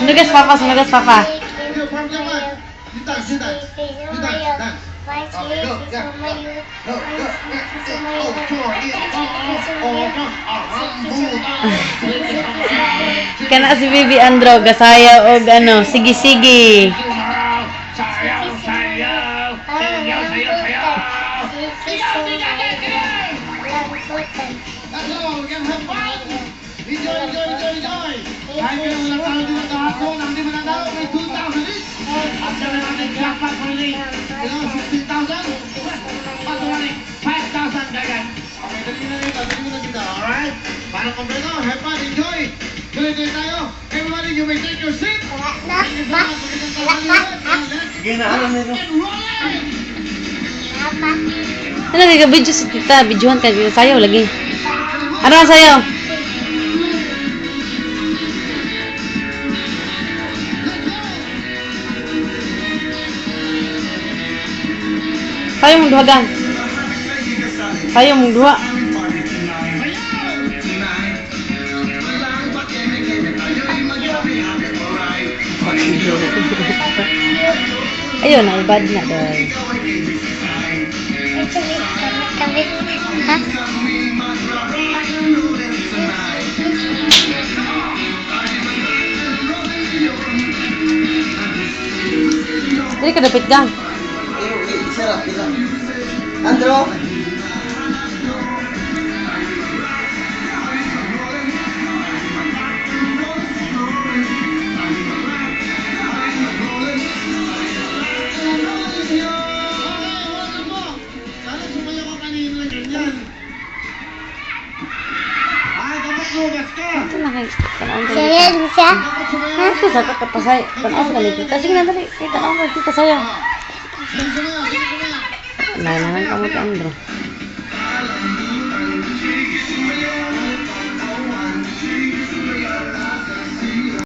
Sunugas papa, sunugas papa. Kana si Bibi Andro gasaya og ano, sige-sige. Para kompleto, have fun, enjoy! Tuloy-tuloy tayo! Everybody, you may take your seat! Sige na, alam nito. Ano ka video sa kita, videohan ka kita sayo lagi. Ano ang sayo? Sayo mong duhagan. Sayo mong duha. Ayun, naibad na doon. Ha? Dili ka dapit gang. Andro. Ito na kay tanong ka. Saya bisa. Ito sa kakapasay. Tanong ka dali. Kasi nga dali. Tanong ka kita sayo. Nananan ka mo kay Andro.